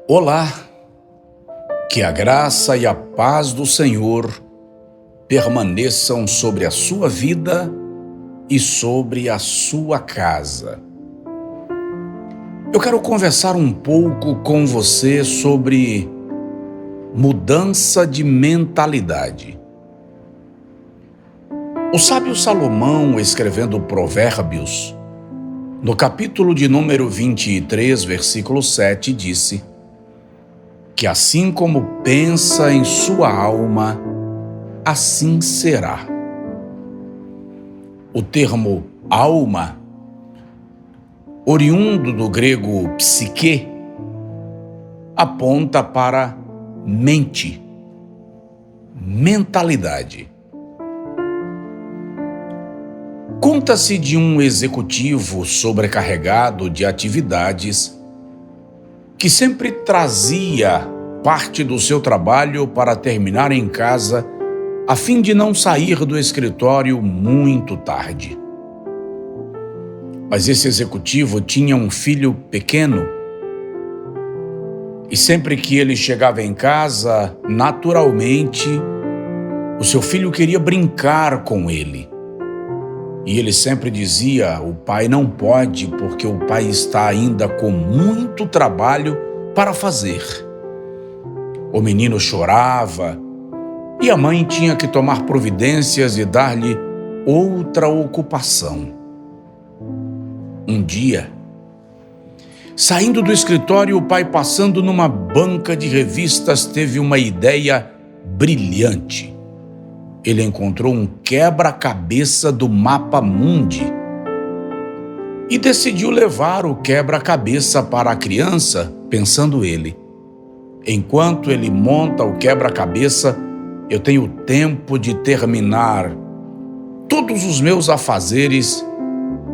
Olá, que a graça e a paz do Senhor permaneçam sobre a sua vida e sobre a sua casa. Eu quero conversar um pouco com você sobre mudança de mentalidade. O sábio Salomão, escrevendo Provérbios, no capítulo de número 23, versículo 7, disse que assim como pensa em sua alma, assim será. O termo alma, oriundo do grego psique, aponta para mente, mentalidade. Conta-se de um executivo sobrecarregado de atividades que sempre trazia parte do seu trabalho para terminar em casa, a fim de não sair do escritório muito tarde. Mas esse executivo tinha um filho pequeno e sempre que ele chegava em casa, naturalmente, o seu filho queria brincar com ele. E ele sempre dizia: o pai não pode, porque o pai está ainda com muito trabalho para fazer. O menino chorava e a mãe tinha que tomar providências e dar-lhe outra ocupação. Um dia, saindo do escritório, o pai, passando numa banca de revistas, teve uma ideia brilhante. Ele encontrou um quebra-cabeça do mapa mundi e decidiu levar o quebra-cabeça para a criança, pensando ele: enquanto ele monta o quebra-cabeça, eu tenho tempo de terminar todos os meus afazeres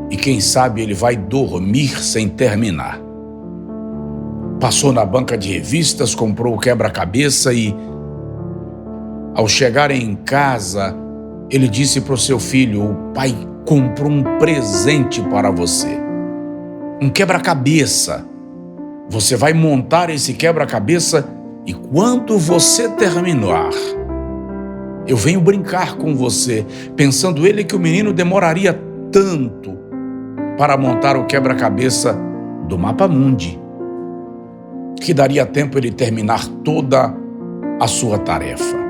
e quem sabe ele vai dormir sem terminar. Passou na banca de revistas, comprou o quebra-cabeça e, ao chegar em casa, ele disse para o seu filho: o pai comprou um presente para você, um quebra-cabeça. Você vai montar esse quebra-cabeça e quando você terminar, eu venho brincar com você, pensando ele que o menino demoraria tanto para montar o quebra-cabeça do mapa mundi, que daria tempo ele terminar toda a sua tarefa.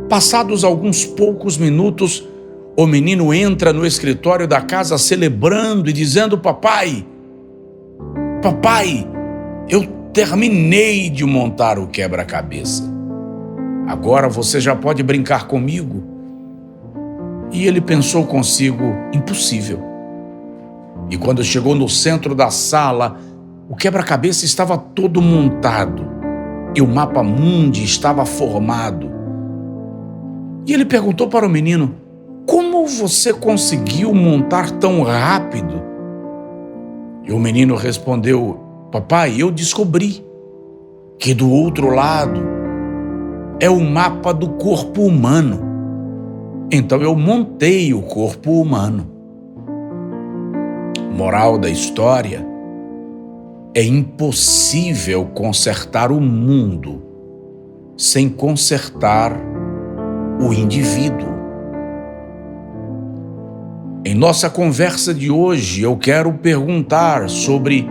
Passados alguns poucos minutos, o menino entra no escritório da casa celebrando e dizendo: papai, eu terminei de montar o quebra-cabeça. Agora você já pode brincar comigo? E ele pensou consigo: impossível. E quando chegou no centro da sala, o quebra-cabeça estava todo montado e o mapa mundi estava formado. E ele perguntou para o menino: como você conseguiu montar tão rápido? E o menino respondeu: papai, eu descobri que do outro lado é o mapa do corpo humano. Então eu montei o corpo humano. Moral da história: é impossível consertar o mundo sem consertar o indivíduo. Em nossa conversa de hoje, eu quero perguntar sobre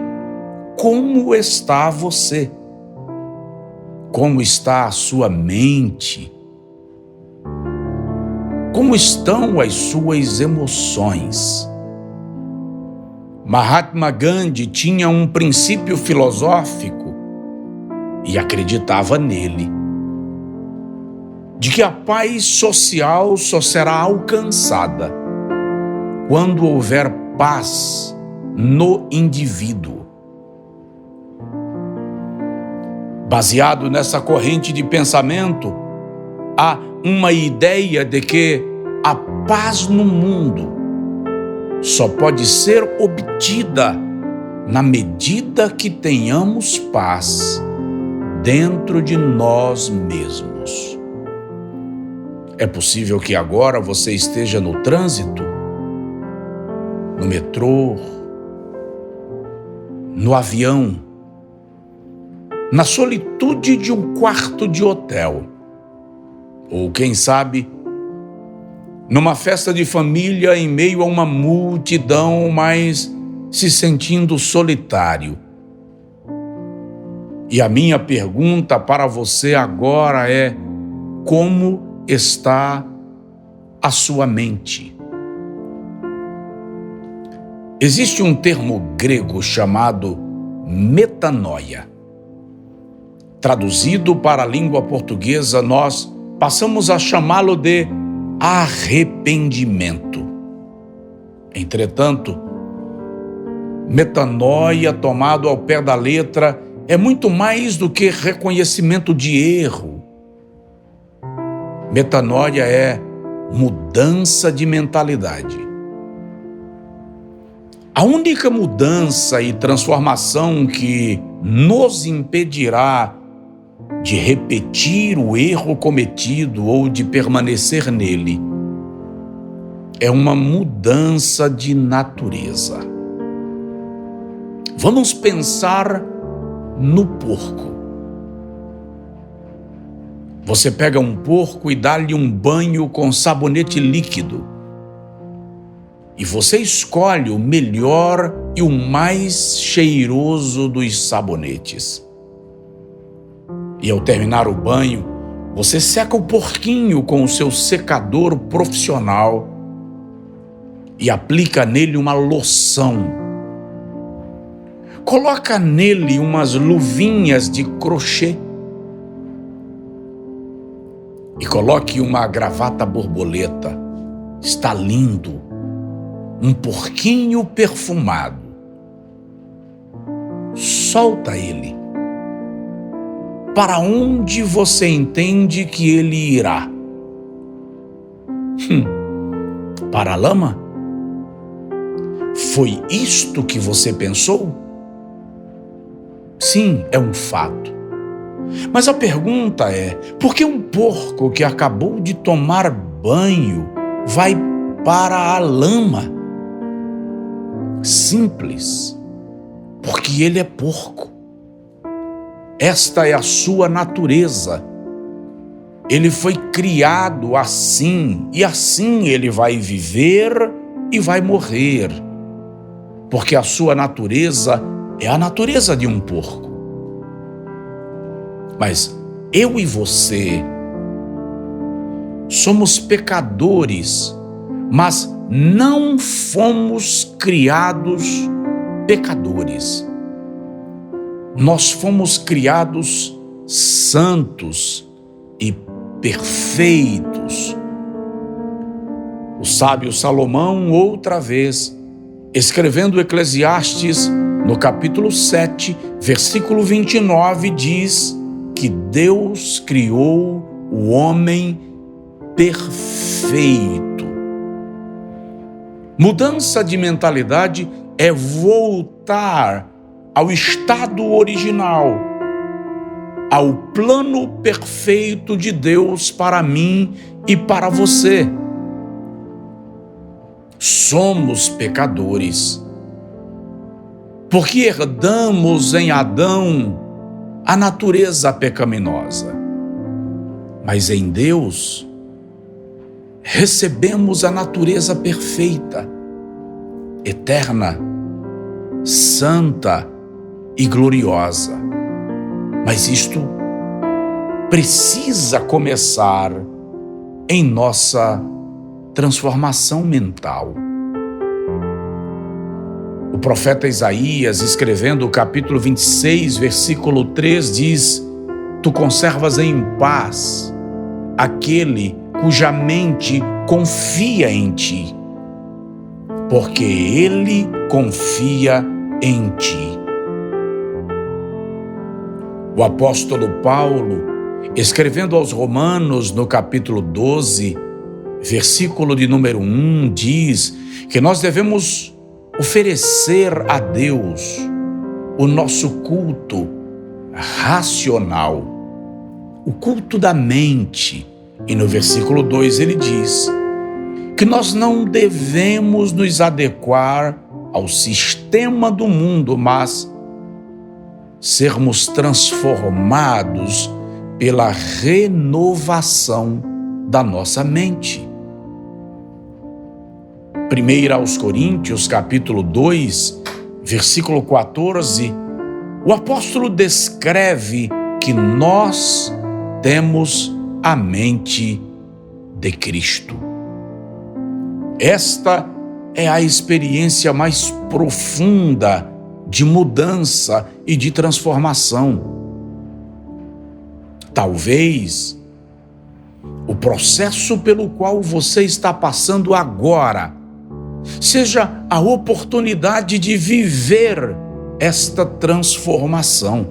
como está você, como está a sua mente, como estão as suas emoções. Mahatma Gandhi tinha um princípio filosófico e acreditava nele, de que a paz social só será alcançada quando houver paz no indivíduo. Baseado nessa corrente de pensamento, há uma ideia de que a paz no mundo só pode ser obtida na medida que tenhamos paz dentro de nós mesmos. É possível que agora você esteja no trânsito, no metrô, no avião, na solitude de um quarto de hotel, ou quem sabe, numa festa de família em meio a uma multidão, mas se sentindo solitário. E a minha pergunta para você agora é: como está a sua mente? Existe um termo grego chamado metanoia. Traduzido para a língua portuguesa, nós passamos a chamá-lo de arrependimento. Entretanto, metanoia, tomado ao pé da letra, é muito mais do que reconhecimento de erro. Metanoia é mudança de mentalidade. A única mudança e transformação que nos impedirá de repetir o erro cometido ou de permanecer nele é uma mudança de natureza. Vamos pensar no porco. Você pega um porco e dá-lhe um banho com sabonete líquido. E você escolhe o melhor e o mais cheiroso dos sabonetes. E ao terminar o banho, você seca o porquinho com o seu secador profissional e aplica nele uma loção. Coloca nele umas luvinhas de crochê e coloque uma gravata borboleta. Está lindo, um porquinho perfumado. Solta ele. Para onde você entende que ele irá? Para a lama? Foi isto que você pensou? Sim, é um fato. Mas a pergunta é: por que um porco que acabou de tomar banho vai para a lama? Simples. Porque ele é porco. Esta é a sua natureza. Ele foi criado assim, e assim ele vai viver e vai morrer. Porque a sua natureza é a natureza de um porco. Mas eu e você somos pecadores, mas não fomos criados pecadores. Nós fomos criados santos e perfeitos. O sábio Salomão, outra vez, escrevendo Eclesiastes, no capítulo 7, versículo 29, diz que Deus criou o homem perfeito. Mudança de mentalidade é voltar ao estado original, ao plano perfeito de Deus para mim e para você. Somos pecadores, porque herdamos em Adão a natureza pecaminosa. Mas em Deus, recebemos a natureza perfeita, eterna, santa e gloriosa. Mas isto precisa começar em nossa transformação mental. O profeta Isaías, escrevendo o capítulo 26, versículo 3, diz: Tu conservas em paz aquele cuja mente confia em ti, porque ele confia em ti. O apóstolo Paulo, escrevendo aos Romanos no capítulo 12, versículo de número 1, diz que nós devemos oferecer a Deus o nosso culto racional, o culto da mente. E no versículo 2 ele diz que nós não devemos nos adequar ao sistema do mundo, mas sermos transformados pela renovação da nossa mente. 1 aos Coríntios, capítulo 2, versículo 14, o apóstolo descreve que nós temos a mente de Cristo. Esta é a experiência mais profunda de mudança e de transformação. Talvez o processo pelo qual você está passando agora seja a oportunidade de viver esta transformação.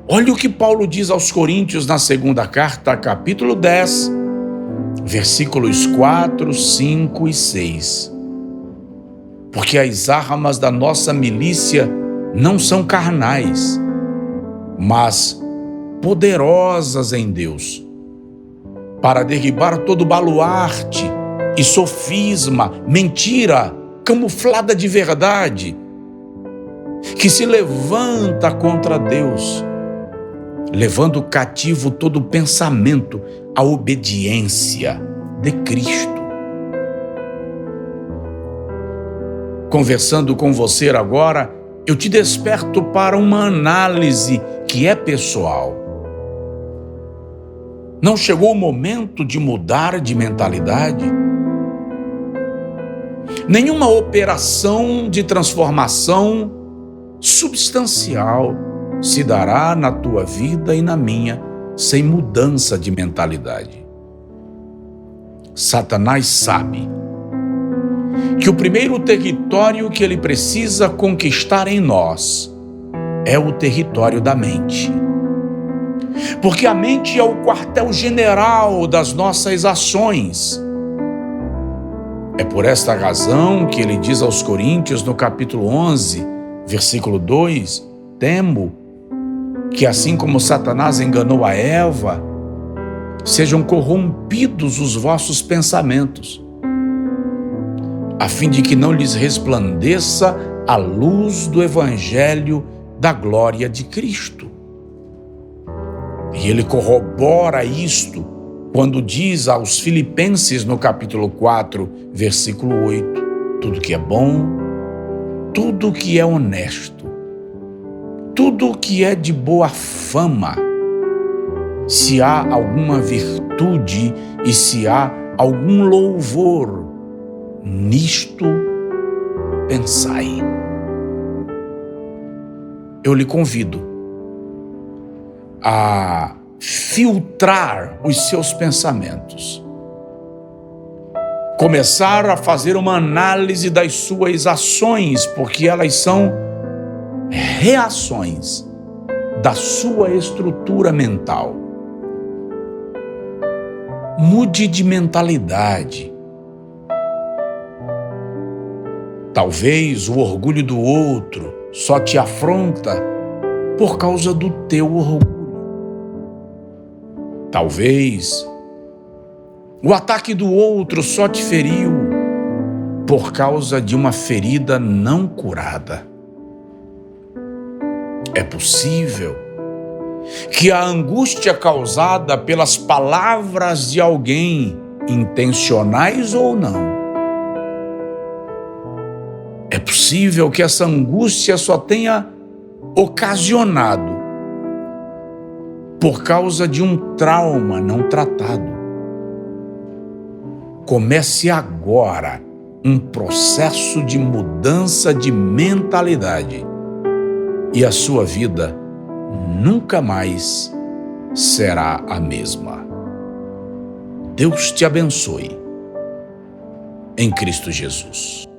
Olha o que Paulo diz aos Coríntios na segunda carta, capítulo 10, versículos 4, 5 e 6. Porque as armas da nossa milícia não são carnais, mas poderosas em Deus, para derribar todo baluarte e sofisma, mentira camuflada de verdade, que se levanta contra Deus, levando cativo todo pensamento à obediência de Cristo. Conversando com você agora, eu te desperto para uma análise que é pessoal. Não chegou o momento de mudar de mentalidade? Nenhuma operação de transformação substancial se dará na tua vida e na minha sem mudança de mentalidade. Satanás sabe que o primeiro território que ele precisa conquistar em nós é o território da mente. Porque a mente é o quartel-general das nossas ações. É por esta razão que ele diz aos Coríntios, no capítulo 11, versículo 2, temo que assim como Satanás enganou a Eva, sejam corrompidos os vossos pensamentos, a fim de que não lhes resplandeça a luz do evangelho da glória de Cristo. E ele corrobora isto quando diz aos Filipenses, no capítulo 4, versículo 8, tudo que é bom, tudo que é honesto, tudo que é de boa fama, se há alguma virtude e se há algum louvor, nisto pensai. Eu lhe convido a filtrar os seus pensamentos, começar a fazer uma análise das suas ações, porque elas são reações da sua estrutura mental. Mude de mentalidade. Talvez o orgulho do outro só te afronta por causa do teu orgulho. Talvez o ataque do outro só te feriu por causa de uma ferida não curada. É possível que a angústia causada pelas palavras de alguém, intencionais ou não, é possível que essa angústia só tenha ocasionado por causa de um trauma não tratado. Comece agora um processo de mudança de mentalidade e a sua vida nunca mais será a mesma. Deus te abençoe. Em Cristo Jesus.